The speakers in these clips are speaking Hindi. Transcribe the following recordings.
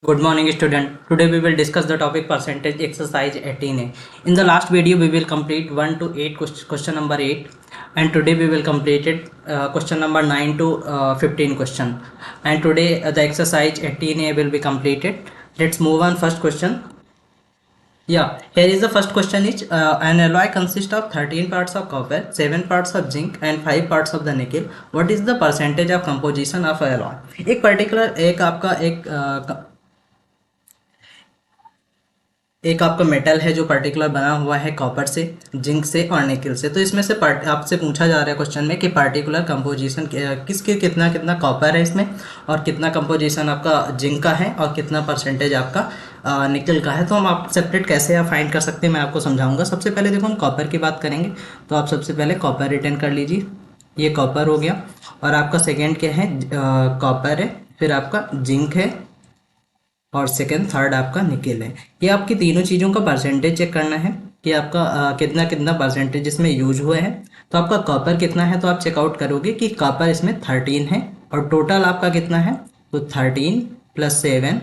Good morning, student. Today we will discuss the topic percentage exercise 18A. In the last video, we will complete 1 to 8 question number 8, and today we will complete it question number 9 to 15 question. And today the exercise 18A will be completed. Let's move on first question. Yeah, here is the first question is an alloy consists of 13 parts of copper, 7 parts of zinc and 5 parts of the nickel. What is the percentage of composition of alloy? एक पर्टिकुलर एक आपका मेटल है जो पर्टिकुलर बना हुआ है कॉपर से, जिंक से और निकल से। तो इसमें से आपसे पूछा जा रहा है क्वेश्चन में कि पर्टिकुलर कंपोजिशन किसके कितना कितना कॉपर है इसमें, और कितना कंपोजिशन आपका जिंक का है, और कितना परसेंटेज आपका निकल का है। तो हम आप सेपरेट कैसे आप फाइंड कर सकते हैं, मैं आपको समझाऊंगा। सबसे पहले देखो, हम कॉपर की बात करेंगे तो आप सबसे पहले कॉपर रिटर्न कर लीजिए। ये कॉपर हो गया, और आपका सेकेंड क्या है, कॉपर है, फिर आपका जिंक है, और सेकंड थर्ड आपका निकेल है। ये आपकी तीनों चीज़ों का परसेंटेज चेक करना है कि आपका कितना कितना परसेंटेज इसमें यूज हुआ है। तो आपका कॉपर कितना है, तो आप चेकआउट करोगे कि कॉपर इसमें 13 है, और टोटल आपका कितना है, तो 13 प्लस 7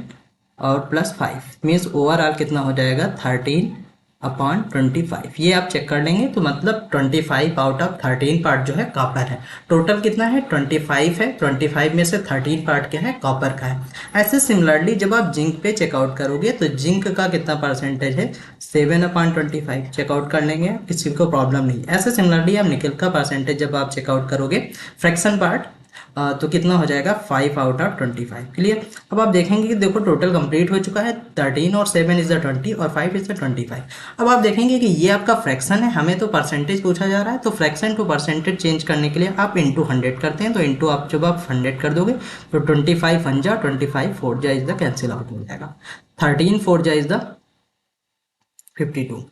और प्लस 5 मीन्स ओवरऑल कितना हो जाएगा, 13/25। ये आप चेक कर लेंगे, तो मतलब 25 आउट ऑफ 13 पार्ट जो है कॉपर है। टोटल कितना है, 25 है। 25 में से 13 पार्ट क्या है, कॉपर का है। ऐसे सिमिलरली जब आप जिंक पे चेकआउट करोगे तो जिंक का कितना परसेंटेज है, 7/25 चेकआउट कर लेंगे, किसी को प्रॉब्लम नहीं। ऐसे सिमिलरली आप निकल का परसेंटेज जब आप चेकआउट करोगे फ्रैक्शन पार्ट, तो कितना हो जाएगा, 5 आउट ऑफ 25। क्लियर। अब आप देखेंगे कि देखो टोटल कंप्लीट हो चुका है, 13 और 7 इज द 20 और 5 इज द 25। अब आप देखेंगे कि ये आपका फ्रैक्शन है, हमें तो परसेंटेज पूछा जा रहा है, तो फ्रैक्शन टू परसेंटेज चेंज करने के लिए आप इंटू 100 करते हैं। तो इंटू आप जब आप 100 कर दोगे तो 25 1 जा 25, 4 जा इज द कैंसिल आउट हो जाएगा। 13 4 जा इज द 52।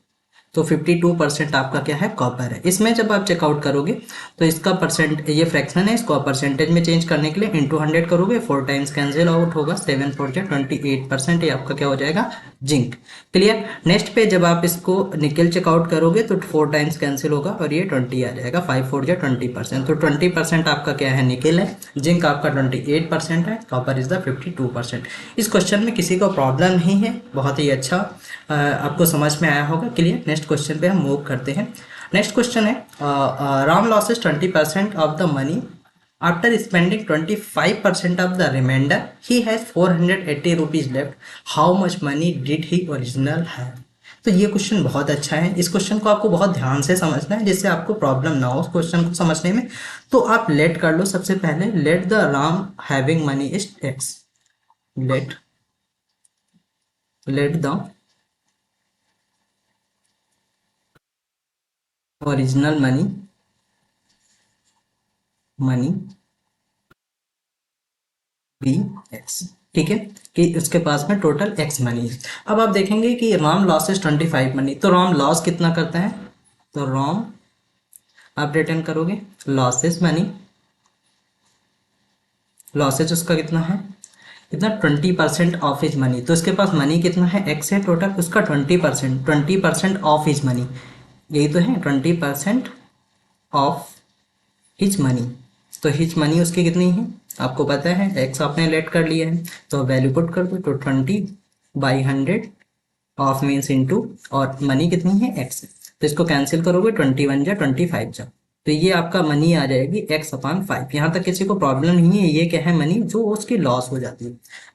तो 52% आपका क्या है, कॉपर है। इसमें जब आप चेकआउट करोगे तो इसका परसेंट, ये फ्रैक्शन है, इसको परसेंटेज में चेंज करने के लिए इंटू 100 करोगे, 4 टाइम्स कैंसिल आउट होगा, 7 4 जा 28%। ये आपका क्या हो जाएगा, जिंक। क्लियर। नेक्स्ट पे जब आप इसको निकल चेकआउट करोगे तो 4 टाइम्स कैंसिल होगा और ये 20 आ जाएगा, 5 4 जा 20%। तो 20% आपका क्या है, निकल है। जिंक आपका 28% है, कॉपर इज द 52%। इस क्वेश्चन में किसी को प्रॉब्लम नहीं है, बहुत ही अच्छा आपको समझ में आया होगा। क्लियर। नेक्स्ट क्वेश्चन पे हम मूव करते हैं। नेक्स्ट क्वेश्चन है, Ram loses 20% of the money after spending 25% of the remainder, he has 480 rupees left, how much money did he original have. तो ये क्वेश्चन बहुत अच्छा है। इस क्वेश्चन को आपको बहुत ध्यान से समझना है जिससे आपको प्रॉब्लम ना हो उस क्वेश्चन को समझने में। तो आप लेट कर लो। सबसे पहले let the Ram having money is X. Let let the original money be X. ठीक है, कि उसके पास में टोटल एक्स मनी है। अब आप देखेंगे कि राम लॉसेस 25 मनी, तो राम लॉस कितना करता है, तो राम आप रिटर्न करोगे लॉसेस मनी, लॉसेस उसका कितना है, कितना, 20% ऑफ हिज मनी। तो इसके पास मनी कितना है, एक्स है टोटल, उसका 20% ऑफ हिज मनी, यही तो है, 20% ऑफ हिज मनी। तो हिज मनी उसकी कितनी है, आपको पता है, एक्स आपने लेट कर लिया है, तो वैल्यू पुट कर दो। तो 20/100 ऑफ मीन्स इनटू, और मनी कितनी है, एक्स। तो इसको कैंसिल करोगे, 21 जा 25 जा, तो ये आपका मनी आ जाएगी x/5। यहाँ तक किसी को प्रॉब्लम नहीं है। ये क्या है, मनी जो उसकी लॉस हो जाती है।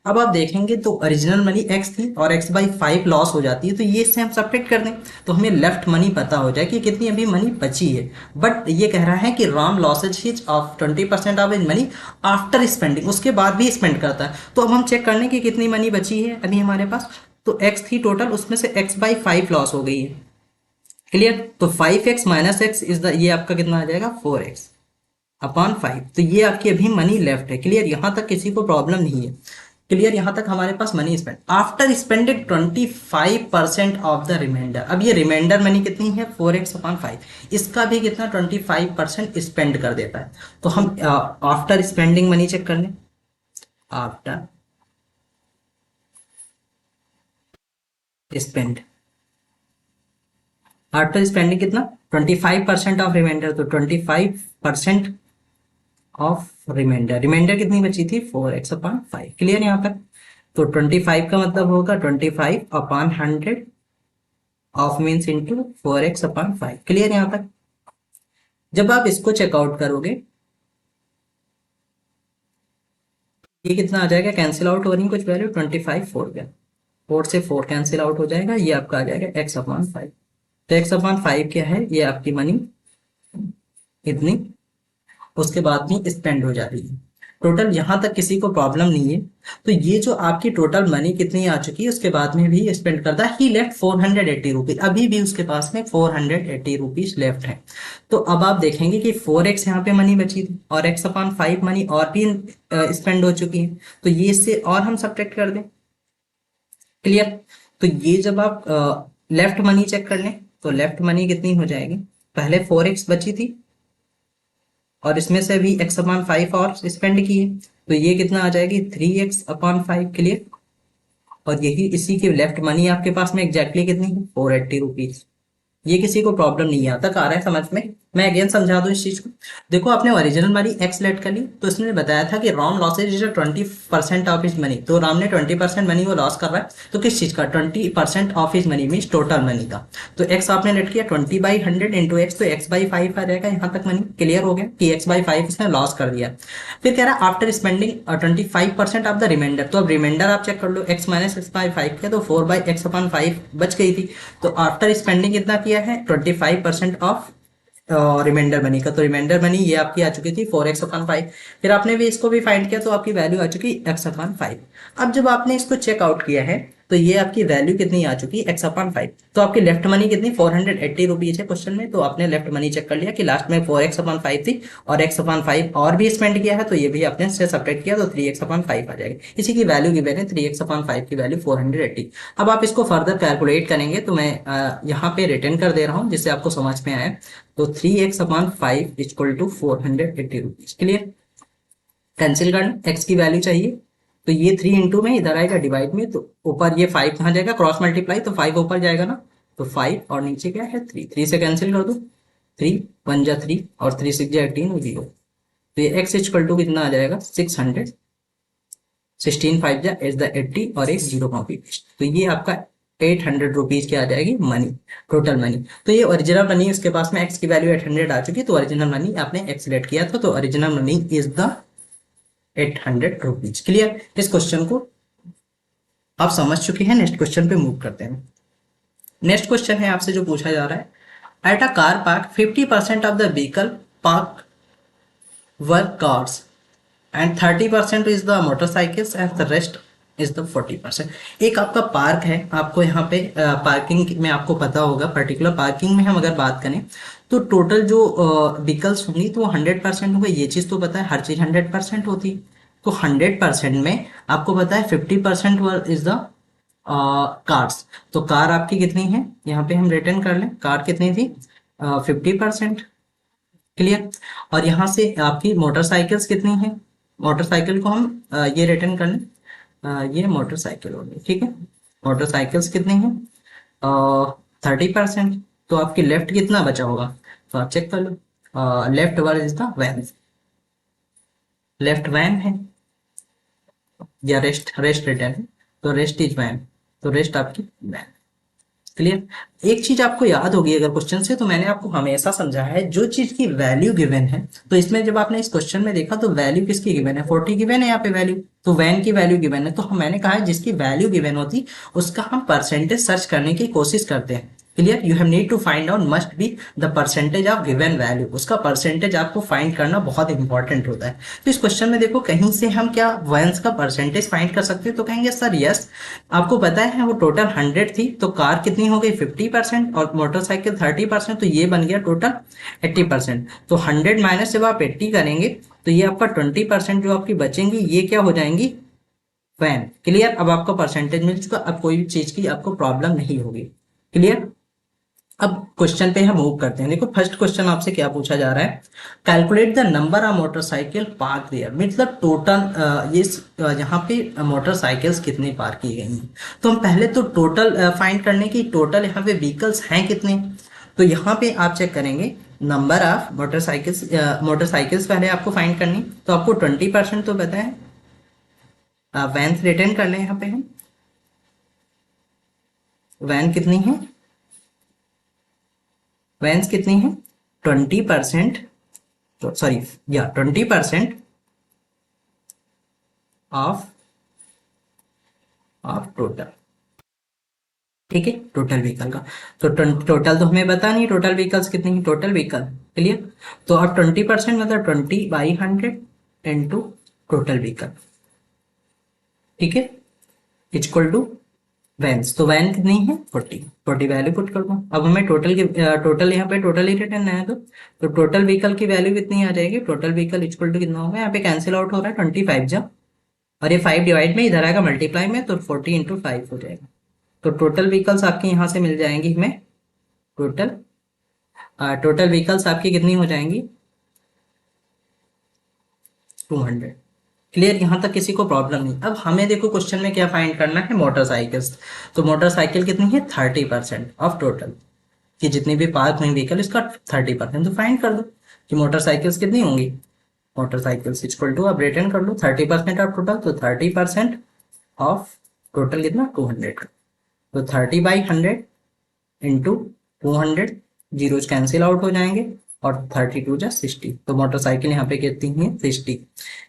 अब आप देखेंगे तो ओरिजिनल मनी x थी और x/5 लॉस हो जाती है, तो ये इससे हम सब्ट्रैक्ट कर दें तो हमें लेफ्ट मनी पता हो जाए कि कितनी अभी मनी बची है। बट ये कह रहा है कि Ram losses his of 20% of his money after spending, उसके बाद भी स्पेंड करता है। तो अब हम चेक कर लें कि कितनी मनी बची है अभी हमारे पास। तो x थी टोटल, उसमें से x/5 लॉस हो गई है। क्लियर। तो 5x minus x is the, ये आपका कितना आ जाएगा, 4x/5। तो ये आपकी अभी मनी लेफ्ट है। क्लियर। यहां तक किसी को प्रॉब्लम नहीं है। क्लियर। यहां तक हमारे पास money spend after spended 25% of the remainder. अब ये रिमाइंडर मनी कितनी है, 4x/5, इसका भी कितना 25% स्पेंड कर देता है। तो हम आफ्टर स्पेंडिंग मनी चेक कर लें। आफ्टर स्पेंड, आफ्टर स्पेंडिंग कितना, 25% ऑफ रिमाइंडर, तो 25% ऑफ रिमाइंडर, रिमाइंडर कितनी बची थी, 4x/5। क्लियर यहाँ पर। तो 25 का मतलब होगा 25/100 of means into 4x/5। Clear यहाँ तक? जब आप इसको चेकआउट करोगे ये कितना आ जाएगा, कैंसिल आउट हो रही है कुछ वैल्यू, 25 4 गया, 4 से 4 कैंसिल आउट हो जाएगा, ये आपका आ जाएगा x/5। तो x/5 क्या है, ये आपकी मनी इतनी उसके बाद में स्पेंड हो जा रही है। टोटल यहाँ तक किसी को प्रॉब्लम नहीं है। तो ये जो आपकी टोटल मनी कितनी आ चुकी है उसके बाद में भी स्पेंड करता है, ही लेफ्ट 480 रुपीज, अभी भी उसके पास में 480 रुपीज लेफ्ट है। तो अब आप देखेंगे कि 4x यहाँ पे मनी बची थी और x/5 मनी और भी स्पेंड हो चुकी है, तो ये इससे और हम सब्ट्रैक्ट कर दें। क्लियर? तो ये जब आप लेफ्ट मनी चेक कर लें तो लेफ्ट मनी कितनी हो जाएगी, पहले 4x बची थी और इसमें से भी x/5 और स्पेंड किए, तो ये कितना आ जाएगी 3x/5। क्लियर? और यही इसी की लेफ्ट मनी आपके पास में एग्जैक्टली कितनी है, 480 रुपीज। ये किसी को प्रॉब्लम नहीं आता, आ रहा है समझ में? मैं अगेन समझा दूं इस चीज को। देखो आपने ओरिजिनल मनी एक्स लेट कर ली, तो इसने बताया था कि Ram losses is 20% of his money, तो राम ने 20% मनी वो लॉस कर रहा है, तो किस चीज का 20% of his money mean total money का। तो एक्स आपने लेट किया 20/100 इंटू एक्स, तो x/5 आ जाएगा यहाँ तक मनी। क्लियर हो गया कि x/5 इसने लॉस कर दिया। फिर कह रहा है after spending 25% of the remainder, तो अब रिमाइंडर आप चेक कर लो, x माइनस x/5 किया तो 4/x/5 बच गई थी। तो आफ्टर स्पेंडिंग कितना किया है, 25% ऑफ रिमाइंडर मनी का, तो रिमाइंडर मनी ये आपकी आ चुकी थी 4x/5। फिर आपने भी इसको भी फाइंड किया तो आपकी वैल्यू आ चुकी x/5। अब जब आपने इसको चेकआउट किया है तो ये आपकी वैल्यू कितनी आ चुकी है, x/5। तो आपकी लेफ्ट मनी कितनी 480 रुपीज है क्वेश्चन में, तो आपने लेफ्ट मनी चेक कर लिया कि लास्ट में 4x/5 थी और x/5 और भी स्पेंड किया है, तो ये भी आपने इससे सब्ट्रैक्ट किया तो 3x/5 आ जाएगा। इसी की वैल्यू गिवन है 3x/5 की वैल्यू 480। अब आप इसको फर्दर कैलकुलेट करेंगे तो मैं यहाँ पे रिटर्न कर दे रहा हूँ जिससे आपको समझ में आए। तो 3x/5 equal to 480 rupees. Clear? Cancel करना, x की वैल्यू चाहिए, तो ये 3 इंटू में इधर आएगा डिवाइड में, तो ऊपर ये 5 कहाँ जाएगा, क्रॉस मल्टीप्लाई, तो 5 ऊपर जाएगा ना, तो 5 और नीचे क्या है 3, 3 से कैंसिल कर दो, 3 1 जा 3 और 3 6 जा 18 0। तो ये x इक्वल टू कितना आ जाएगा 600, 16 5 जा इज द 80 और एक जीरो कॉपी पेस्ट, तो ये आपका 800 रुपीज की आ जाएगी मनी, टोटल मनी। तो ये ओरिजिनल मनी उसके पास में x की वैल्यू 800 आ चुकी, तो ओरिजिनल मनी आपने x लेट किया था, तो original money is the 800 rupees. Clear? इस क्वेश्चन को आप समझ चुके हैं। नेक्स्ट क्वेश्चन पे मूव करते हैं। नेक्स्ट क्वेश्चन है आपसे जो पूछा जा रहा है, at a car park 50% of the vehicle park were cars and 30% is the motorcycles and the rest is the 40%। एक आपका पार्क है, आपको यहाँ पे पार्किंग में आपको पता होगा, पर्टिकुलर पार्किंग में हम अगर बात करें तो टोटल जो व्हीकल्स होंगी तो वो 100% होंगे, ये चीज़ तो पता है, हर चीज़ 100% होती। तो 100% में आपको पता है 50% इज द कार्स। तो कार आपकी कितनी है, यहाँ पे हम रिटर्न कर लें, कार कितनी थी 50%। क्लियर? और यहाँ से आपकी मोटरसाइकिल्स कितनी है, मोटरसाइकिल को हम ये रिटर्न कर लें, ये मोटरसाइकिल होगी, ठीक है। मोटरसाइकिल्स कितनी है 30%। तो आपकी लेफ्ट कितना बचा होगा, तो आप चेक कर लो, left over is the one, left one है या रेस्ट, रेस्ट रिटर्न है, तो रेस्ट इज वैन, तो रेस्ट आपकी वैन। क्लियर? एक चीज आपको याद होगी अगर क्वेश्चन से, तो मैंने आपको हमेशा समझाया है जो चीज की वैल्यू गिवन है, तो इसमें जब आपने इस क्वेश्चन में देखा तो वैल्यू किसकी गिवन है, 40 गिवन है यहाँ पे वैल्यू, तो वैन की वैल्यू गिवन है, तो मैंने कहा है जिसकी वैल्यू गिवन होती उसका हम परसेंटेज सर्च करने की कोशिश करते हैं। Clear? You have need to find out must be the percentage of given value, उसका परसेंटेज आपको फाइंड करना बहुत इंपॉर्टेंट होता है। तो इस क्वेश्चन में देखो कहीं से हम क्या वैन्स का परसेंटेज फाइंड कर सकते हैं, तो कहेंगे सर यस, आपको पता है वो टोटल 100 थी, तो कार कितनी हो गई 50% और मोटरसाइकिल 30%, तो ये बन गया टोटल 80%। तो 100 माइनस जब आप 80 करेंगे तो ये आपका 20% जो आपकी बचेंगी ये क्या हो जाएंगी, वैन। क्लियर? अब आपका परसेंटेज मिल चुका, अब कोई भी चीज की आपको प्रॉब्लम नहीं होगी। क्लियर? अब क्वेश्चन पे हम मूव करते हैं। देखो फर्स्ट क्वेश्चन आपसे क्या पूछा जा रहा है, calculate the number of motorcycle park there, मतलब टोटल ये यहाँ पे मोटरसाइकिल्स कितने पार्क की गई हैं। तो हम पहले तो टोटल फाइंड करने की, टोटल यहाँ पे व्हीकल्स हैं कितने, तो यहाँ पे आप चेक करेंगे नंबर ऑफ मोटरसाइकिल्स, मोटरसाइकिल्स पहले आपको फाइंड करनी, तो आपको 20% तो पता है, वैन्स रिटर्न कर लें यहाँ पे हम। वैन कितनी है, वैन्स कितनी है 20%, सॉरी या 20% ऑफ ऑफ टोटल। ठीक है, टोटल व्हीकल का। तो टोटल तो हमें पता नहीं टोटल व्हीकल्स कितनी है, टोटल व्हीकल क्लियर। तो अब 20% मतलब 20/100 इंटू टोटल व्हीकल। ठीक है, इक्वल टू वैन्स। तो वैन कितनी है 40 वैल्यू पुट कर दो। अब हमें टोटल की टोटल यहाँ पे टोटल ही रिटर्न है, तो टोटल व्हीकल की वैल्यू कितनी आ जाएगी, टोटल व्हीकल इक्वल टू कितना होगा, यहाँ पे कैंसिल आउट हो रहा है 25 जा, और ये 5 डिवाइड में इधर आएगा मल्टीप्लाई में, तो 40 इंटू 5 हो जाएगा। तो टोटल व्हीकल्स आपके यहाँ से मिल जाएंगी हमें, टोटल टोटल व्हीकल्स आपकी कितनी हो जाएंगी 200। क्लियर, यहाँ तक किसी को प्रॉब्लम नहीं। अब हमें देखो क्वेश्चन में क्या फाइंड करना है, मोटरसाइकिल्स। तो मोटरसाइकिल कितनी है 30% ऑफ टोटल, कि जितनी भी पार्क हुई व्हीकल इसका 30%, तो फाइंड कर दो कि मोटरसाइकिल्स कितनी होंगी। मोटरसाइकिल्स इक्वल टू, अब रिटर्न कर लो 30% ऑफ टोटल, तो 30% ऑफ टोटल कितना 200, तो 30/100 इंटू 200, जीरोज कैंसिल आउट हो जाएंगे, और 32 जा 60, तो मोटरसाइकिल यहाँ पे कितनी है 60।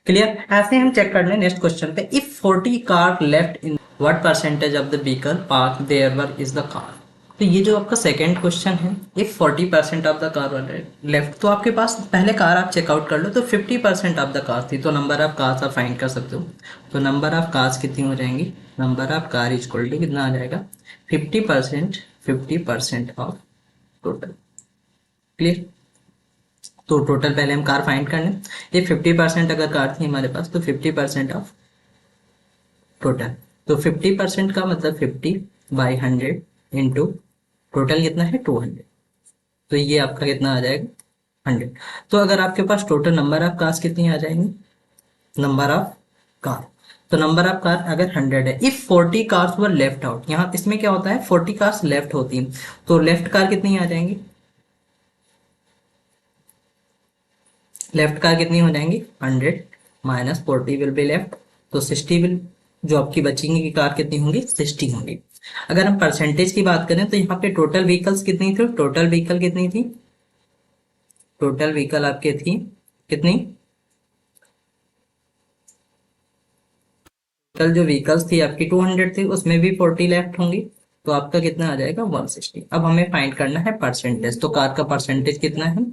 क्लियर, ऐसे हम चेक कर लें नेक्स्ट क्वेश्चन पे। If 40 car left in what percentage of the vehicle park there were is the car. तो ये जो आपका सेकंड क्वेश्चन है, if 40% of the car left, तो आपके पास पहले कार आप चेकआउट कर लो, तो 50% ऑफ द कार थी, तो नंबर ऑफ कार्स आप फाइंड कर सकते हो। तो नंबर ऑफ कार्स कितनी हो जाएंगी, number of car equal to कितना आ जाएगा 50% ऑफ टोटल। क्लियर, तो टोटल पहले हम कार फाइंड कर लें। ये 50% अगर कार थी हमारे पास, तो 50% ऑफ टोटल, तो 50% का मतलब 50/100 इंटू टोटल कितना है 200, तो ये आपका कितना आ जाएगा 100। तो अगर आपके पास टोटल नंबर ऑफ कार्स कितनी आ जाएंगी, नंबर ऑफ कार, तो नंबर ऑफ कार अगर 100 है, if 40 cars were left out, यहाँ इसमें क्या होता है 40 कार्स लेफ्ट होती हैं, तो लेफ्ट कार कितनी आ जाएंगी, लेफ्ट कार कितनी हो जाएंगी 100 माइनस 40 विल बी लेफ्ट, तो 60 विल, जो आपकी बचेंगी की कार कितनी होंगी 60 होंगी। अगर हम परसेंटेज की बात करें, तो यहाँ पे टोटल व्हीकल्स कितनी थी, टोटल व्हीकल कितनी थी, टोटल व्हीकल आपके थी कितनी, टोटल जो व्हीकल्स थी आपकी 200 थी, उसमें भी 40 लेफ्ट होंगी, तो आपका कितना आ जाएगा 160। अब हमें फाइंड करना है परसेंटेज, तो कार का परसेंटेज कितना है,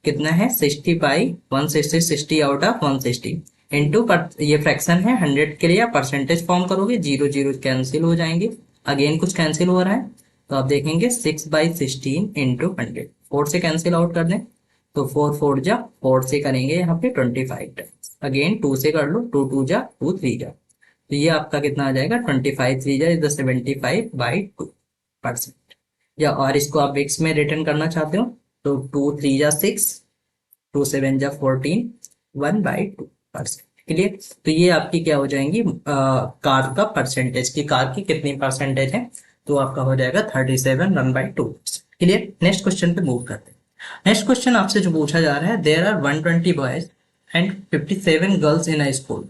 कितना है 60/160, 60 आउट ऑफ 160 इंटू ये फ्रैक्शन है 100 के लिए आप परसेंटेज फॉर्म करोगे, जीरो जीरो कैंसिल हो जाएंगे, अगेन कुछ कैंसिल हो रहा है, तो आप देखेंगे 6/16 इंटू 100, 4 से कैंसिल आउट कर दें, तो 4 4 जा 4 से करेंगे यहाँ पे 25 टाइम्स, अगेन 2 से कर लो, 2 2 जा 2 3 जा, तो ये आपका कितना आ जाएगा 25 3 जा इज 75/2%। या और इसको आप एक्स में रिटर्न करना चाहते हो, तो 2 3 जा 6, 2 7 जा 14, 1/2%। क्लियर, तो ये आपकी क्या हो जाएंगी कार का परसेंटेज, की कार की कितनी परसेंटेज है, तो आपका हो जाएगा 37 1/2। क्लियर, नेक्स्ट क्वेश्चन पे मूव करते हैं। नेक्स्ट क्वेश्चन आपसे जो पूछा जा रहा है, there are 120 boys and 57 girls in a school.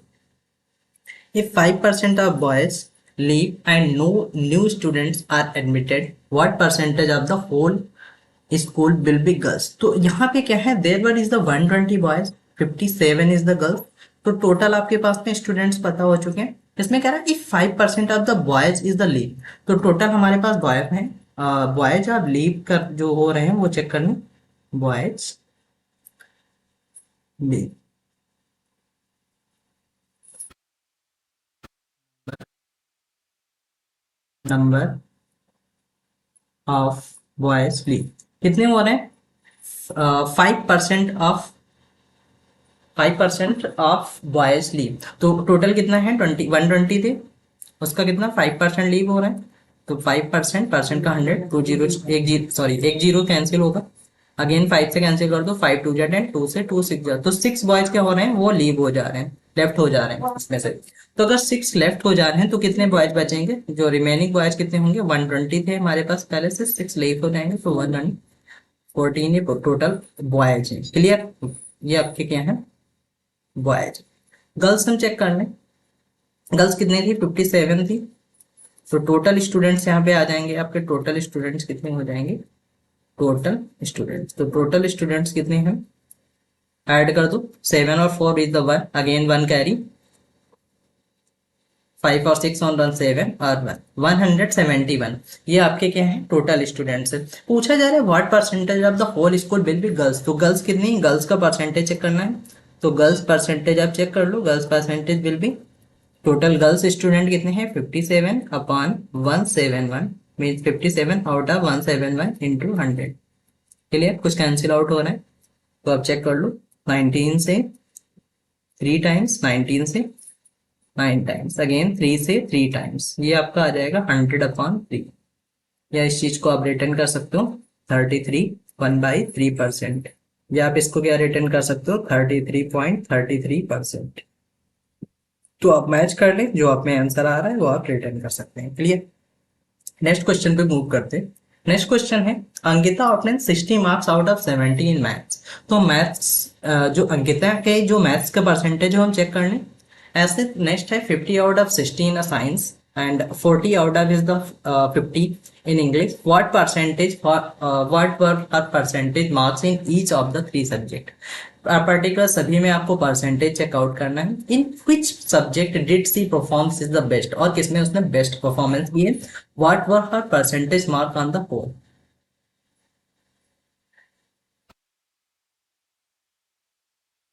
If 5% of boys leave and no new students are admitted, what percentage of the whole school will be girls? तो यहाँ पे क्या है, there were is the 120 boys, 57 is the girls, तो टोटल आपके पास में स्टूडेंट्स पता हो चुके हैं। इसमें कह रहा है if 5% of the boys is the leave, तो टोटल हमारे पास बॉयज हैं, बॉयज और लीव कर जो हो रहे हैं वो चेक कर लें, boys leave, number of boys leave कितने हो रहे हैं, 5% ऑफ 5% ऑफ बॉयज लीव, तो टोटल कितना है 120 थे, उसका कितना 5% लीव हो रहा है, तो 5% परसेंट का 100, 2 जीरो, एक जीरो सॉरी एक जीरो कैंसिल होगा, अगेन 5 से कैंसिल कर दो, 5 2 जा 10, 2 से 2 6 जा, तो 6 बॉयज क्या हो रहे हैं वो लीव हो जा रहे हैं, लेफ्ट हो जा रहे हैं इसमें से। तो अगर 6 लेफ्ट हो जा रहे हैं तो कितने बॉयज बचेंगे, जो रिमेनिंग बॉयज कितने होंगे 120 थे हमारे पास पहले से, 6 लीव हो जाएंगे, तो 114 ये टोटल बॉयज है। क्लियर, ये आपके क्या है बॉयज। गर्ल्स हम चेक कर लें, गर्ल्स कितनी थी, 57 थी। तो टोटल स्टूडेंट्स यहाँ पे आ जाएंगे, आपके टोटल स्टूडेंट्स कितने हो जाएंगे, टोटल स्टूडेंट्स, तो टोटल स्टूडेंट्स कितने हैं, ऐड कर दो, 7 और 4 इज द 1, अगेन 1 कैरी, 5 और 6 ऑन 1 7 और 171। ये आपके क्या है, टोटल स्टूडेंट्स है। पूछा जा रहा है what percentage of the whole school will be girls, तो गर्ल्स कितनी, गर्ल्स का परसेंटेज चेक करना है। तो गर्ल्स परसेंटेज आप चेक कर लो, girls percentage will be, total girls student कितने हैं, 57/171, means 57 out of 171 into 100। Clear, कुछ कैंसिल आउट हो रहा है तो आप चेक कर लो, 19 से 3 टाइम्स, 19 से 9 टाइम्स, अगेन 3 से 3 टाइम्स, ये आपका आ जाएगा 100/3। या इस चीज को आप रिटर्न कर सकते हो 33 1/3%, या आप इसको क्या रिटर्न कर सकते हो 33.33%। तो आप मैच कर लें, जो आप में आंसर आ रहा है वो आप रिटर्न कर सकते हैं। क्लियर, नेक्स्ट क्वेश्चन पे मूव करते हैं। नेक्स्ट क्वेश्चन है, Ankita obtain 60 marks out of 70 in maths. तो मैथ्स जो अंकिता के जो मैथ्स का परसेंटेज है हम चेक कर लें। ऐसे नेक्स्ट है 50 out of 60 in science and 40 out of is the 50 in English. What percentage for what were her percentage marks in each of the 3 subject? Particular सभी में आपको परसेंटेज चेकआउट करना है। In which subject did she performs is the best, और किसमें उसने बेस्ट परफॉर्मेंस की है। What were her percentage mark on the whole.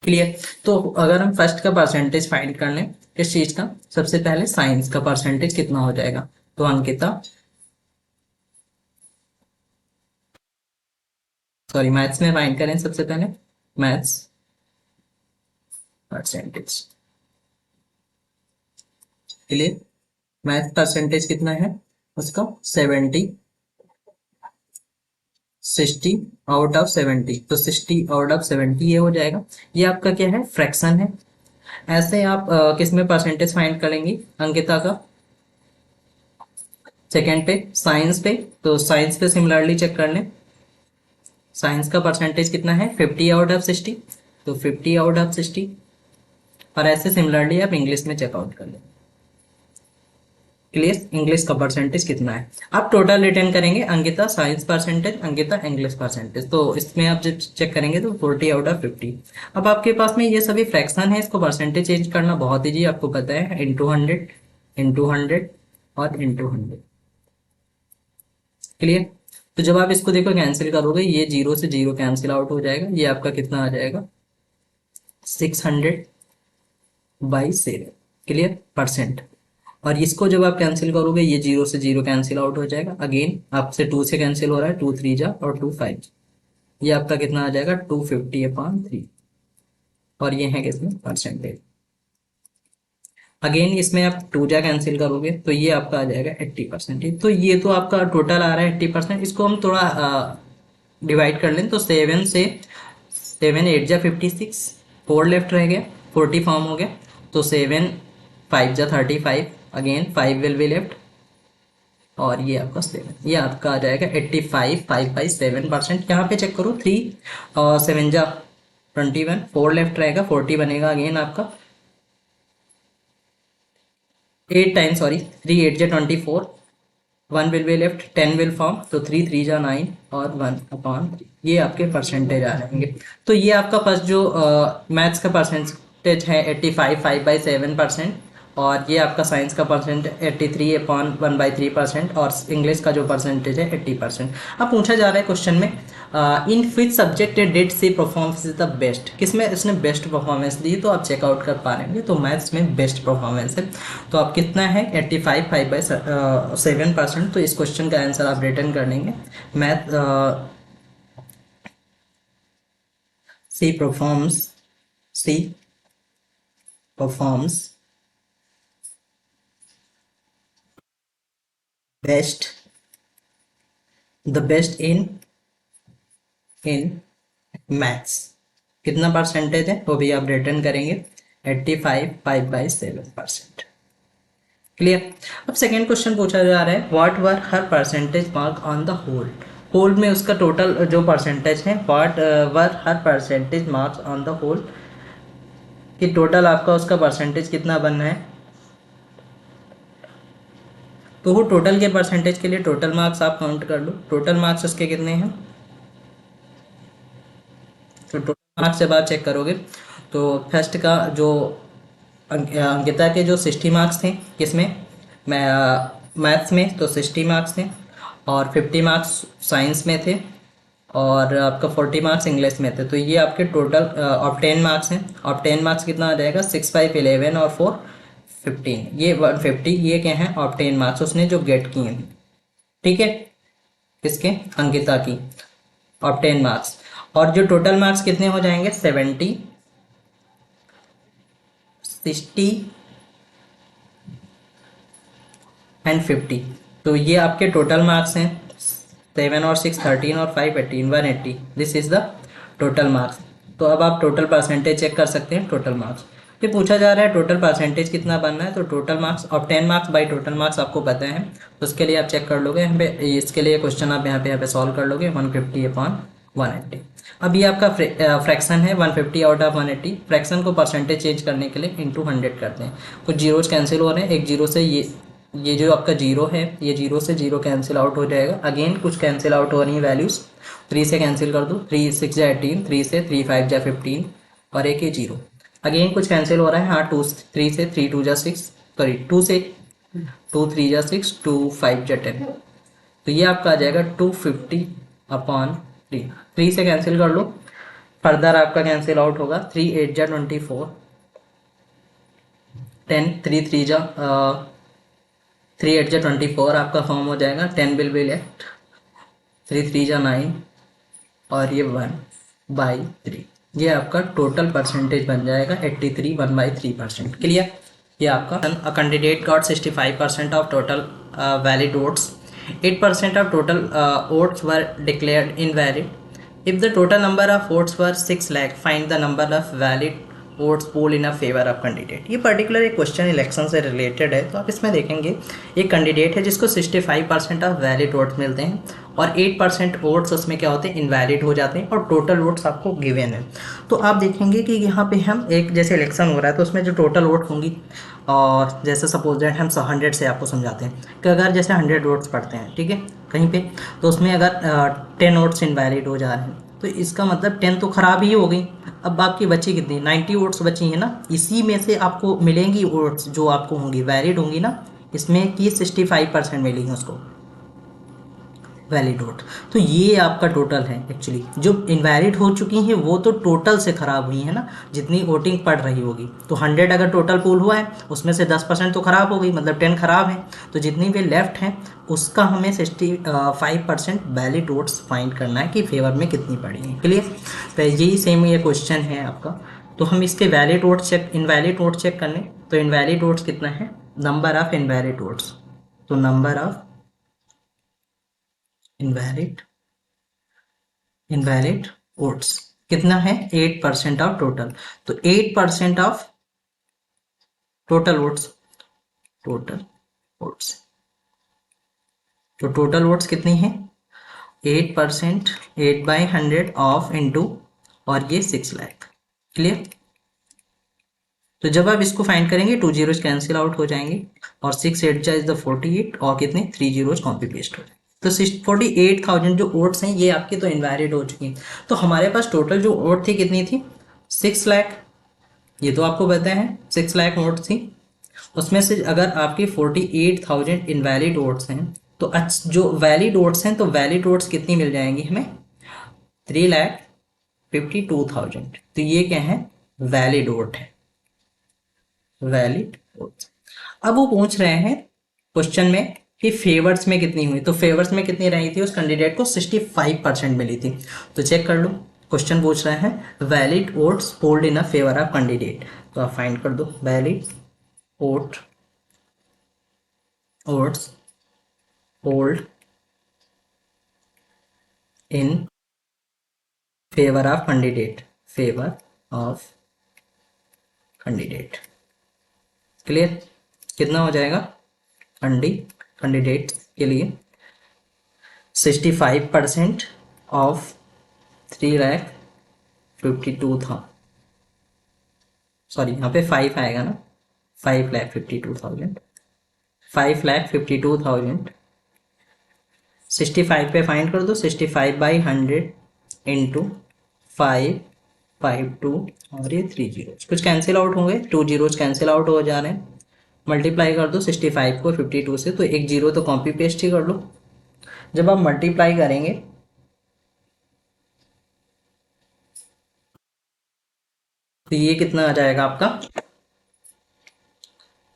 Clear, तो अगर हम फर्स्ट का परसेंटेज फाइंड कर लें किस चीज का, सबसे पहले साइंस का परसेंटेज कितना हो जाएगा। तो अंकिता, सॉरी मैथ्स में फाइंड करें सबसे पहले, maths percentage. Clear, math percentage कितना है उसका, 70, 60 आउट ऑफ 70, तो 60 आउट ऑफ 70 ये हो जाएगा। ये आपका क्या है, फ्रैक्शन है। ऐसे आप किस में परसेंटेज फाइंड करेंगे अंकिता का, सेकेंड पे, साइंस पे। तो साइंस पे सिमिलरली चेक कर लें, साइंस का परसेंटेज कितना है, 50 आउट ऑफ 60, तो 50 आउट ऑफ 60। और ऐसे सिमिलरली आप इंग्लिश में चेकआउट कर लें, क्लियर, इंग्लिश का परसेंटेज कितना है। आप टोटल रिटर्न करेंगे, Ankita science percentage, Ankita English percentage, तो इसमें आप जब चेक करेंगे तो 40 आउट ऑफ 50। अब आपके पास में ये सभी फ्रैक्शन है, इसको परसेंटेज चेंज करना बहुत ईजी, आपको पता है, इंटू 100, इंटू 100 और इंटू 100। क्लियर, तो जब आप इसको देखो कैंसिल करोगे, ये 0 से 0 कैंसिल आउट हो जाएगा, ये आपका कितना आ जाएगा, 600/7। Clear, percent. और इसको जब आप कैंसिल करोगे, ये 0 से 0 कैंसिल आउट हो जाएगा, अगेन आपसे 2 से कैंसिल हो रहा है, 2 3 जा और 2 5, ये आपका कितना आ जाएगा, 250/3। और ये है किसमें, परसेंटेज। अगेन इसमें आप 2 जा कैंसिल करोगे तो ये आपका आ जाएगा 80%। तो ये तो आपका टोटल आ रहा है 80%। इसको हम थोड़ा डिवाइड कर लें, तो 7 से 7 8 जा 56, 4 लेफ्ट रह गया, 40 फॉर्म हो गया, तो 7 5 जा 35, अगेन 5 विल बी लेफ्ट, और ये आपका 7, ये आपका आ जाएगा 85, 5/7%। यहाँ पे चेक करो, 3 और 7 जा 21, 4 लेफ्ट रहेगा, 40 बनेगा, अगेन आपका 8 टाइम, सॉरी 3 8 जा 24, 1 will be left, 10 will form, तो 3 3 जा 9 और 1/3, ये आपके परसेंटेज आ जाएंगे। तो ये आपका फर्स्ट जो मैथ्स का परसेंटेज है 85, 5/7%, और ये आपका साइंस का परसेंट 83/1/3%, और इंग्लिश का जो परसेंटेज है 80%। अब पूछा जा रहा है क्वेश्चन में, in which subject did she performance is the best, किसमें इसने बेस्ट परफॉर्मेंस दी, तो आप चेकआउट कर पा रहे हैं, तो मैथ्स में बेस्ट परफॉर्मेंस है। तो आप कितना है 85, 5/7%, तो इस क्वेश्चन का आंसर आप रिटर्न कर लेंगे। Math she performs, she performs best, the best in maths. कितना परसेंटेज है वो भी आप रिटर्न करेंगे, 85, 5/7%। क्लियर, अब सेकेंड क्वेश्चन पूछा जा रहा है, what were her percentage mark on the whole. Whole में उसका टोटल जो परसेंटेज है, what were her percentage marks on the whole, कि टोटल आपका उसका परसेंटेज कितना बनना है। तो वो टोटल के परसेंटेज के लिए टोटल मार्क्स आप काउंट कर लो। टोटल मार्क्स उसके कितने हैं, तो टोटल मार्क्स जब आप चेक करोगे तो फर्स्ट का जो अंकिता के जो 60 मार्क्स थे किसमें, मैं मैथ्स में, तो 60 मार्क्स थे, और 50 मार्क्स साइंस में थे, और आपका 40 मार्क्स इंग्लिश में थे। तो ये आपके टोटल ऑफ 10 मार्क्स हैं। ऑफ 10 मार्क्स कितना आ जाएगा, 6 5 11 और 4 15, ये 150, ये क्या है ऑफ 10 मार्क्स उसने जो गेट किए हैं। ठीक है, किसके, अंकिता की ऑफ 10 मार्क्स। और जो टोटल मार्क्स कितने हो जाएंगे, 70 60 एंड 50। तो ये आपके टोटल मार्क्स हैं, 7 और 6 13 और 5 18 180, this is the total marks. तो अब आप टोटल परसेंटेज चेक कर सकते हैं। टोटल मार्क्स ये पूछा जा रहा है, टोटल परसेंटेज कितना बनना है, तो total marks of 10 marks by total marks आपको पता है, तो उसके लिए आप चेक कर लोगे यहाँ पे, इसके लिए क्वेश्चन आप यहाँ पे सॉल्व कर लोगे 150 अपॉन 180। अब ये आपका फ्रैक्शन है 150 आउट ऑफ 180। फ्रैक्शन को परसेंटेज चेंज करने के लिए इंटू 100 करते हैं, कुछ जीरोज कैंसिल हो रहे हैं, एक जीरो से ये जो आपका जीरो है, ये जीरो से जीरो कैंसिल आउट हो जाएगा। अगेन कुछ कैंसिल आउट हो रही है वैल्यूज, 3 से कैंसिल कर दो, 3 6 जा 18, 3 से 3 5 जा 15, और एक ये जीरो। अगेन कुछ कैंसिल हो रहा है, हाँ 2 3 से 3 2 जा 6, सॉरी 2 से 2 3 जा 6, 2 5 जा 10। तो ये आपका आ जाएगा 250 अपॉन 3, 3 से कैंसिल कर लो, फर्दर आपका कैंसिल आउट होगा, 3 8 जा 24, 10 3 3 जा 3 8 जा 24 आपका फॉर्म हो जाएगा, 10 विल बी लेफ्ट, 3 3 जा 9, और ये 1/3। ये आपका टोटल परसेंटेज बन जाएगा 83 1/3%। क्लियर। ये आपका a candidate got 65% of total valid votes, 8% of total votes were declared invalid. If the total number of votes were 6 lakh, find the number of valid votes pool in a favor of candidate। ये पर्टिकुलर एक क्वेश्चन इलेक्शन से रिलेटेड है, तो आप इसमें देखेंगे एक कैंडिडेट है जिसको 65% ऑफ वैलिड वोट्स मिलते हैं, और 8% वोट्स उसमें क्या होते हैं, इनवैलिड हो जाते हैं, और टोटल वोट्स आपको गिवन है। तो आप देखेंगे कि यहाँ पे हम एक जैसे इलेक्शन हो रहा है, तो उसमें जो टोटल वोट होंगी, और जैसे सपोज दैट हम 100 से आपको समझाते हैं कि अगर जैसे 100 वोट्स पढ़ते हैं, ठीक है, कहीं पे, तो उसमें अगर 10 वोट्स इनवैलिड हो जा रहे हैं, तो इसका मतलब 10 तो ख़राब ही हो गई। अब आपकी बची कितनी, 90 वोट्स बची है ना, इसी में से आपको मिलेंगी वोट्स जो आपको होंगी वैलिड होंगी ना, इसमें कि 65% मिलेंगी उसको वैलिड वोट। तो ये आपका टोटल है। एक्चुअली जो इनवैलिड हो चुकी हैं वो तो टोटल से ख़राब हुई है ना, जितनी वोटिंग पड़ रही होगी। तो 100 अगर टोटल पोल हुआ है, उसमें से 10% तो ख़राब हो गई, मतलब 10 ख़राब है, तो जितनी भी लेफ्ट हैं उसका हमें 65% वैलिड वोट्स फाइंड करना है कि फेवर में कितनी पड़ी है। क्लियर। तो यही सेम ये क्वेश्चन है आपका। तो हम इसके valid votes check, invalid votes check करने, तो इनवैलिड वोट्स कितना है, नंबर ऑफ इनवैलिड वोट्स, तो number of invalid invalid votes कितना है, 8% ऑफ टोटल। तो 8% of total votes, total votes, तो टोटल वोट्स कितनी है, 8%, 8/100 ऑफ इंटू, और ये 6 लाख। क्लियर। तो जब आप इसको फाइंड करेंगे 2 जीरोज कैंसिल आउट हो जाएंगे, और 6 8 जा इज द 48, और कितने 3 जीरोज कॉपी पेस्ट हो जाएंगे। तो 48,000 जो वोट्स हैं ये आपकी तो इनवैलिड हो चुकी हैं। तो हमारे पास टोटल जो वोट थी कितनी थी, 6 लाख, ये तो आपको पता है 6 लाख वोट थी। उसमें से अगर आपकी 48,000 इनवैलिड वोट्स हैं, तो जो वैलिड वोट्स हैं, तो वैलिड वोट्स कितनी मिल जाएंगी हमें, 3,52,000। तो ये क्या है, वैलिड वोट है, वैलिड वोट। अब वो पूछ रहे हैं क्वेश्चन में कि फेवर्स में कितनी हुई, तो फेवर्स में कितनी रही थी, उस कैंडिडेट को 65% मिली थी। तो चेक कर लो, क्वेश्चन पूछ रहे हैं valid votes polled in a favour of candidate, तो आप फाइंड कर दो valid votes polled in favour of candidate, favour of candidate. Clear. कितना हो जाएगा, कैंडिडेट के लिए 65% ऑफ 3,52,000, सॉरी यहाँ पे 5 आएगा ना, 5,52,000 5,52,000, 65 पे फाइंड कर दो, 65/100 इंटू 552 और ये 3 जीरोज कुछ कैंसिल आउट होंगे, 2 जीरोज कैंसिल आउट हो जा रहे हैं, मल्टीप्लाई कर दो 65 को 52 से, तो एक जीरो तो कॉपी पेस्ट ही कर लो। जब आप मल्टीप्लाई करेंगे तो ये कितना आ जाएगा आपका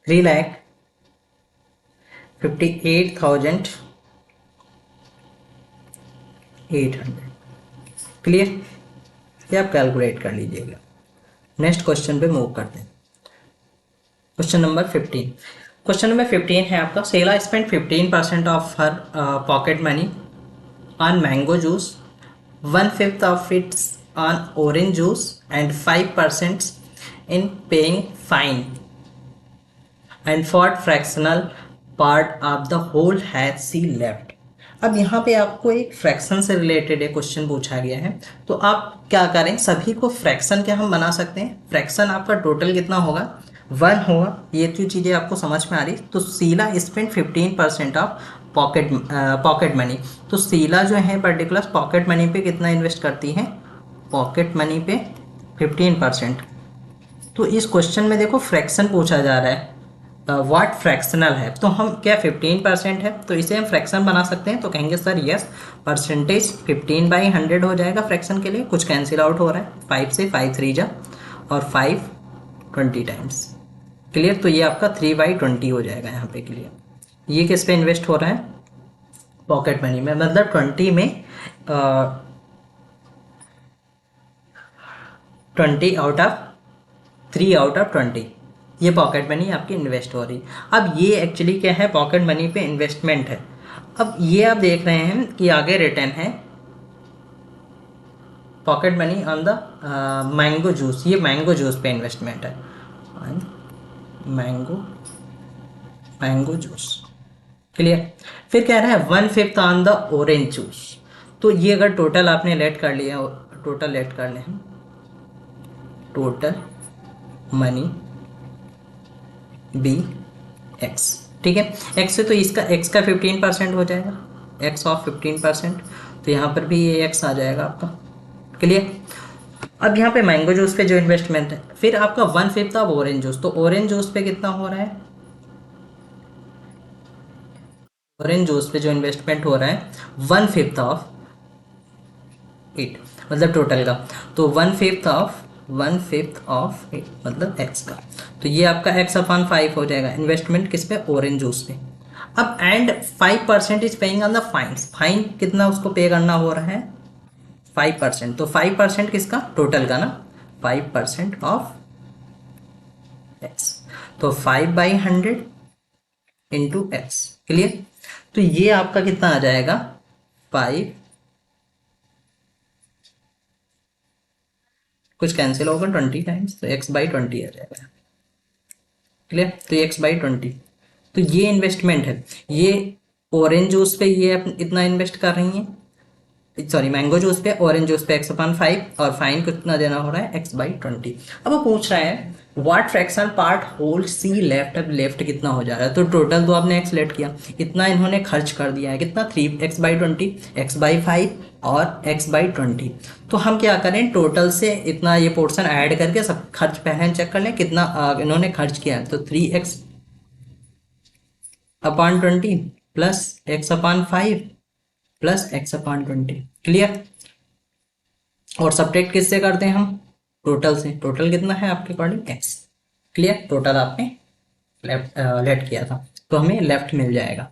3,58,800। क्लियर, ये आप कैलकुलेट कर लीजिएगा। नेक्स्ट क्वेश्चन पे मूव करते हैं। Question number 15। क्वेश्चन नंबर 15 है आपका, Sheila spend 15% of her pocket money on mango juice, 1/5 of it's on orange juice and 5% in paying fine, and what fractional part of the whole has she left। अब यहाँ पे आपको एक फ्रैक्शन से रिलेटेड एक क्वेश्चन पूछा गया है, तो आप क्या करें, सभी को फ्रैक्शन क्या हम बना सकते हैं, फ्रैक्शन आपका टोटल कितना होगा 1 होगा, ये तो चीज़ें आपको समझ में आ रही। तो Sheela spend 15% of pocket money, तो शीला जो है पर्टिकुलर पॉकेट मनी पे कितना इन्वेस्ट करती है, पॉकेट मनी पे 15%। तो इस क्वेश्चन में देखो फ्रैक्शन पूछा जा रहा है, व्हाट फ्रैक्शनल है, तो हम क्या 15% है तो इसे हम फ्रैक्शन बना सकते हैं, तो कहेंगे सर यस, परसेंटेज 15/100 हो जाएगा फ्रैक्शन के लिए, कुछ कैंसिल आउट हो रहा है, 5 से 5 3 जा और 5 20 टाइम्स। क्लियर, तो ये आपका 3/20 हो जाएगा यहाँ पे। क्लियर, ये किस पे इन्वेस्ट हो रहा है, पॉकेट मनी में, मतलब 20 में 20 आउट ऑफ 3 आउट ऑफ 20 ये पॉकेट मनी आपकी इन्वेस्ट हो रही। अब ये एक्चुअली क्या है, पॉकेट मनी पे इन्वेस्टमेंट है। अब ये आप देख रहे हैं कि आगे रिटर्न है pocket money on the mango juice, ये मैंगो जूस पे इन्वेस्टमेंट है, मैंगो जूस। क्लियर, फिर कह रहा है 1/5 ऑन द ऑरेंज जूस, तो ये अगर टोटल आपने लेट कर लिया, टोटल लेट कर लें हम, टोटल मनी बी एक्स, ठीक है, एक्स से तो इसका एक्स का 15% हो जाएगा, एक्स ऑफ 15%, तो यहाँ पर भी ये एक्स आ जाएगा आपका। क्लियर, अब यहाँ पे मैंगो जूस पे जो इन्वेस्टमेंट है, फिर आपका 1/5 ऑफ ऑरेंज जूस, तो ऑरेंज जूस पे कितना हो रहा है, ऑरेंज जूस पे जो इन्वेस्टमेंट हो रहा है 1/5 ऑफ 8, मतलब टोटल का, तो 1/5 ऑफ 8 मतलब एक्स का, तो ये आपका x/5 हो जाएगा, इन्वेस्टमेंट किस पे, ऑरेंज जूस पे। अब and 5% is paying on the fines, fine कितना उसको पे करना हो रहा है 5%, तो 5% किसका, टोटल का ना, 5% ऑफ एक्स, तो 5/100 इंटू एक्स। क्लियर, तो ये आपका कितना आ जाएगा 5, कुछ कैंसिल होगा 20 टाइम्स, तो x/20 आ जाएगा। क्लियर, तो x/20, तो ये इन्वेस्टमेंट है, ये ऑरेंज जूस पे ये इतना इन्वेस्ट कर रही हैं, सॉरी मैंगो जूस पे, ऑरेंज जूस पे x/5 और फाइन कितना देना हो रहा है x/20। अब वो पूछ रहा है what fractional part whole she left, अब लेफ्ट कितना हो जा रहा है, तो टोटल तो आपने x लेट किया, इतना इन्होंने खर्च कर दिया है, कितना 3 x/20 x/5 और x/20, तो हम क्या करें टोटल से इतना ये पोर्शन ऐड करके सब खर्च पहले चेक कर लें कितना इन्होंने खर्च किया है, तो 3x/20 plus x/5 plus x/20। Clear, और सब्ट्रैक्ट किससे करते हैं हम, टोटल से, टोटल कितना है आपके अकॉर्डिंग x। क्लियर, टोटल आपने लेफ्ट लेट किया था, तो हमें लेफ्ट मिल जाएगा।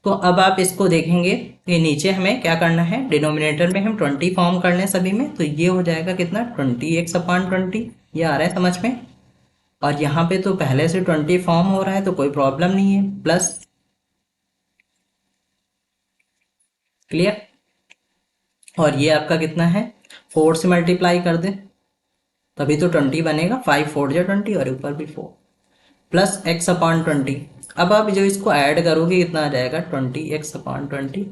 तो अब आप इसको देखेंगे, ये नीचे हमें क्या करना है, डिनोमिनेटर में हम 20 फॉर्म कर लें सभी में, तो ये हो जाएगा कितना 20x/20, ये आ रहा है समझ में, और यहाँ पे तो पहले से 20 फॉर्म हो रहा है तो कोई प्रॉब्लम नहीं है, प्लस। क्लियर, और ये आपका कितना है 4 से मल्टीप्लाई कर दें तभी तो 20 बनेगा, 5 4 जा 20 और ऊपर भी 4 प्लस x/20। अब आप जो इसको ऐड करोगे कितना आ जाएगा 20x/20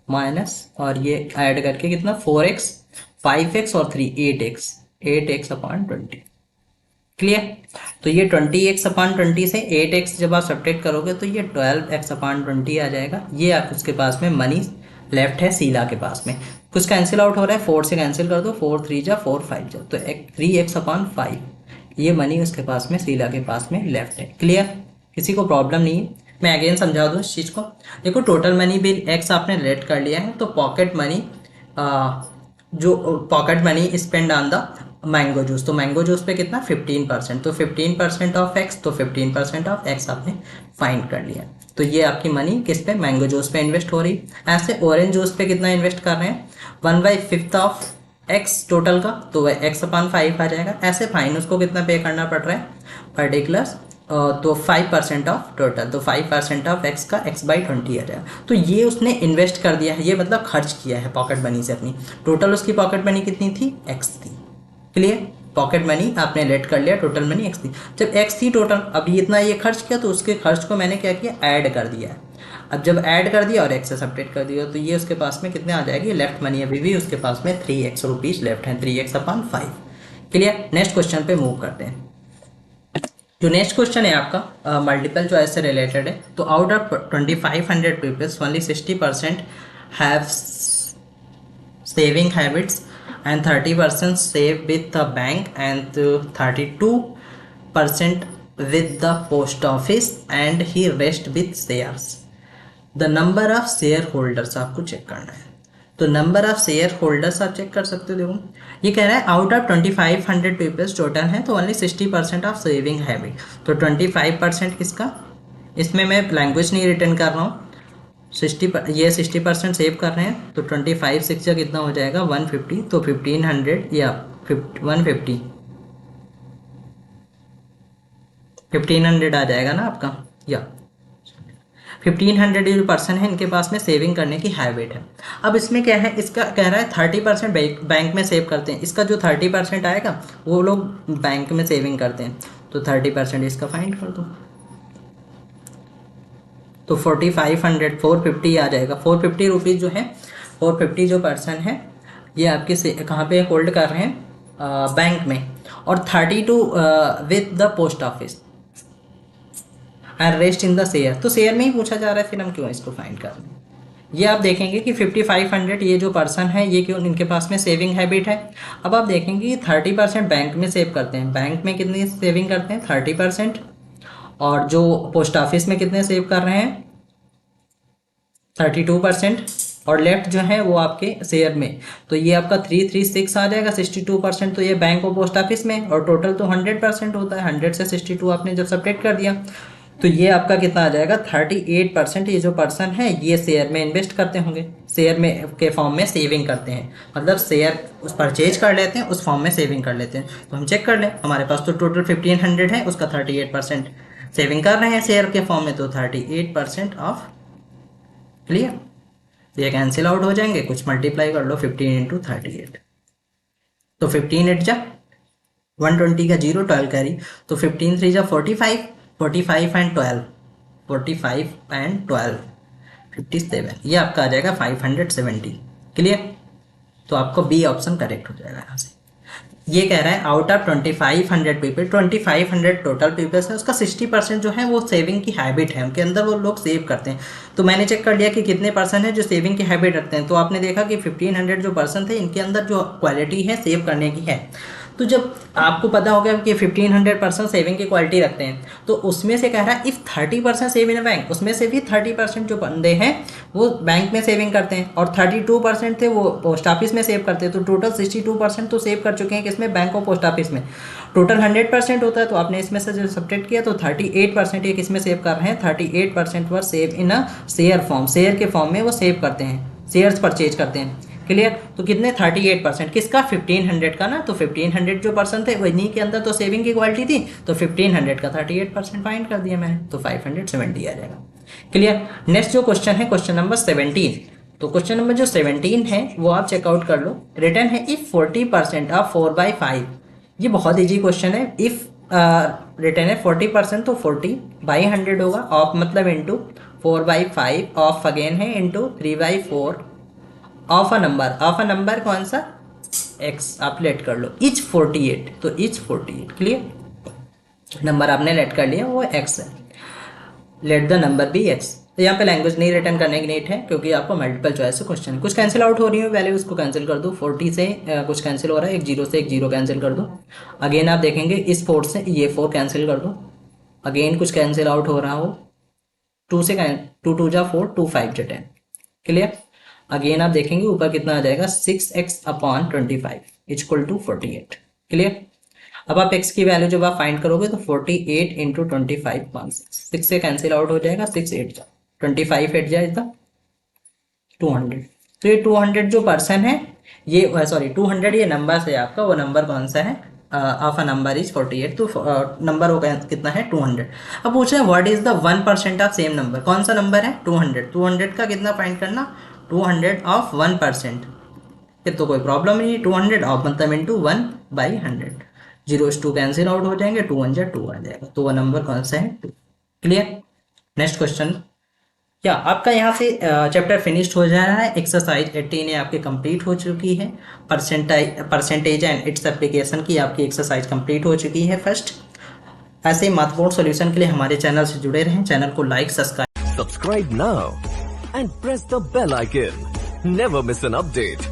माइनस, और ये ऐड करके कितना 4x 5x और 3 8x 8x/20। क्लियर। तो ये 20x/20 से 8x जब आप सब्ट्रैक्ट करोगे तो ये 12x/20 आ जाएगा। ये आप उसके पास में मनी लेफ्ट है शीला के पास में। कुछ कैंसिल आउट हो रहा है, 4 से कैंसिल कर दो, 4 3 जा 4 5 जा, तो 3x/5 ये मनी उसके पास में शीला के पास में लेफ्ट है। क्लियर, किसी को प्रॉब्लम नहीं है। मैं अगेन समझा दूँ इस चीज़ को। देखो टोटल मनी बिल x आपने रेट कर लिया है, तो पॉकेट मनी जो pocket money spend on the mango juice, तो मैंगो जूस पे कितना 15%, तो 15% ऑफ एक्स, तो 15% ऑफ एक्स आपने फाइंड कर लिया। तो ये आपकी मनी किस पे, मैंगो जूस पे इन्वेस्ट हो रही। ऐसे ऑरेंज जूस पे कितना इन्वेस्ट कर रहे हैं, 1/5 ऑफ एक्स टोटल का, तो वह x/5 आ जाएगा। ऐसे फाइन उसको कितना पे करना पड़ रहा है पर्टिकुलर, तो 5% ऑफ टोटल, तो 5% ऑफ एक्स का x/20 आ जाएगा। तो ये उसने इन्वेस्ट कर दिया है, ये मतलब खर्च किया है पॉकेट मनी से अपनी। टोटल उसकी पॉकेट मनी कितनी थी, x थी। क्लियर, पॉकेट मनी आपने लेट कर लिया, टोटल मनी x थी। जब x थी टोटल, अभी इतना ये खर्च किया, तो उसके खर्च को मैंने क्या किया, ऐड कर दिया है। अब जब ऐड कर दिया और x से सब्ट्रैक्ट कर दिया, तो ये उसके पास में कितने आ जाएगी, लेफ्ट मनी अभी भी उसके पास में 3x रुपीज़ लेफ्ट है, 3x/5। क्लियर, नेक्स्ट क्वेश्चन पे मूव करते हैं। जो नेक्स्ट क्वेश्चन है आपका मल्टीपल चॉइस से रिलेटेड है। तो out of 2500 peoples only 60% have saving habits and 30% save with the bank and 32% with the post office and he rest with shares. The number of shareholders आपको चेक करना है। तो नंबर ऑफ शेयर होल्डर्स आप चेक कर सकते हो। देखो ये कह रहा है आउट ऑफ 2500 पीपल्स टोटल है, तो ओनली 60% ऑफ सेविंग हैबिट। तो 25% किसका, इसमें मैं लैंग्वेज नहीं रिटर्न कर रहा हूँ, 60% सेव कर रहे हैं, तो 25 6 कितना हो जाएगा 150, तो 1500 या 150 1500 आ जाएगा ना आपका, या 1500 जो पर्सन है इनके पास में सेविंग करने की हैबिट है। अब इसमें क्या है, इसका कह रहा है 30% बैंक में सेव करते हैं। इसका जो 30% आएगा वो लोग बैंक में सेविंग करते हैं, तो 30% इसका फाइंड कर दो, तो 4500 450 आ जाएगा। 450 रुपीज़ जो है, 450 जो पर्सन है ये आपके से कहाँ पे होल्ड कर रहे हैं, बैंक में, और 32 with the post office and rest in the share. तो शेयर में ही पूछा जा रहा है, फिर हम क्यों इसको फाइंड कर रहे हैं। ये आप देखेंगे कि 5500 ये जो पर्सन है ये क्यों इनके पास में सेविंग हैबिट है। अब आप देखेंगे कि 30% बैंक में सेव करते हैं, बैंक में कितनी सेविंग करते हैं 30%, और जो पोस्ट ऑफिस में कितने सेव कर रहे हैं 32%, और लेफ्ट जो है वो आपके शेयर में, तो ये आपका 336 आ जाएगा 62%, तो ये बैंक और पोस्ट ऑफिस में, और टोटल तो 100% होता है, 100 से 62 आपने जब सब्ट्रैक्ट कर दिया तो ये आपका कितना आ जाएगा 38%। ये जो पर्सन है ये शेयर में इन्वेस्ट करते होंगे, शेयर में के फॉर्म में सेविंग करते हैं, मतलब शेयर उस परचेज कर लेते हैं, उस फॉर्म में सेविंग कर लेते हैं। तो हम चेक कर लें, हमारे पास तो टोटल 1500 है, उसका 38% सेविंग कर रहे हैं शेयर के फॉर्म में, तो 38% ऑफ। क्लियर, ये कैंसिल आउट हो जाएंगे, कुछ मल्टीप्लाई कर लो 15 इंटू 38, तो 15 8 जा 120 का 0 12 कैरी, तो 15 3 जा 45, 45 एंड 12 45 एंड 12 57, ये आपका आ जाएगा 570। क्लियर, तो आपको बी ऑप्शन करेक्ट हो जाएगा यहाँ से। ये कह रहा है out of 2500 people, 2500 total peoples है, उसका 60% जो है वो सेविंग की हैबिट है, उनके अंदर वो लोग सेव करते हैं। तो मैंने चेक कर लिया कि कितने पर्सन है जो सेविंग की हैबिट रखते हैं, तो आपने देखा कि 1500 जो पर्सन थे इनके अंदर जो क्वालिटी है सेव करने की है। तो जब आपको पता होगा कि 1500% सेविंग की क्वालिटी रखते हैं, तो उसमें से कह रहा है इफ़ 30% सेव इन बैंक, उसमें से भी 30% जो बंदे हैं वो बैंक में सेविंग करते हैं, और 32% थे वो पोस्ट ऑफिस में सेव करते हैं, तो टोटल 62% तो सेव कर चुके हैं किसमें, बैंक और पोस्ट ऑफिस में। टोटल 100% होता है, तो आपने इसमें से जो सब्ट्रैक्ट किया तो 38% ये किसमें सेव कर रहे हैं, 38% were save in a share form, share के फॉर्म में वो सेव करते हैं, शेयर्स परचेज करते हैं। क्लियर, तो कितने 38% किसका 1500 का ना, तो 1500 जो पर्सन थे वही के अंदर तो सेविंग की क्वालिटी थी, तो 1500 का 38% फाइंड कर दिया मैंने, तो 570 आ जाएगा। क्लियर, नेक्स्ट जो क्वेश्चन है क्वेश्चन नंबर 17। तो क्वेश्चन नंबर जो 17 है वो आप चेकआउट कर लो। रिटर्न है इफ 40% ऑफ 4/5, ये बहुत ईजी क्वेश्चन है। इफ रिटर्न है 40%, तो 40/100 होगा, ऑफ मतलब इंटू 4/5, ऑफ अगेन है इंटू 3/4 ऑफ अ नंबर कौन सा, x आप लेट कर लो, इच 48, तो इच 48। क्लियर, नंबर आपने लेट कर लिया वो x है, let the number be x। तो यहाँ पे लैंग्वेज नहीं रिटर्न करने की नीड है क्योंकि आपको मल्टीपल चॉइस से क्वेश्चन, कुछ कैंसिल आउट हो रही है वैल्यू, उसको कैंसिल कर दो। 40 से कुछ कैंसिल हो रहा है, एक जीरो से एक जीरो कैंसिल कर दो। अगेन आप देखेंगे इस 4 से ये 4 कैंसिल कर दो। अगेन कुछ कैंसिल आउट हो रहा हो, 2 से टू टू जा 4, 2 5 जा 10। क्लियर। अगेन आप देखेंगे ऊपर कितना आ जाएगा 6x/25 इक्वल टू 48। क्लियर। अब आप x की वैल्यू जब आप फाइंड करोगे तो 48 इंटू 25 6 से कैंसिल आउट हो जाएगा, 6 8 जा 25 8 जाए 200। तो ये 200 जो पर्सन है ये सॉरी 200 ये नंबर है आपका, वो नंबर कौन सा है, ऑफ अ नंबर इज 48। तो नंबर वो कितना है 200। अब पूछ रहे हैं what is the 1% of same number, कौन सा नंबर है 200। 200 का कितना फाइंड करना, 200 ऑफ 1%। फिर तो कोई प्रॉब्लम नहीं है, 200 ऑफ मतलब into 1/100। Zero to cancel out हो जाएंगे, 2 1 जा 2 आ जाएगा, तो वो नंबर कौन सा है 2। क्लियर। Next question. क्या आपका यहाँ से चैप्टर फिनिश्ड हो जा रहा है, एक्सरसाइज 18 आपकी कंप्लीट हो चुकी है। परसेंटेज एंड इट्स एप्लीकेशन की आपकी एक्सरसाइज कंप्लीट हो चुकी है फर्स्ट। ऐसे ही महत्वपूर्ण सॉल्यूशन के लिए हमारे चैनल से जुड़े रहें, चैनल को like subscribe now and press the bell icon, never miss an update.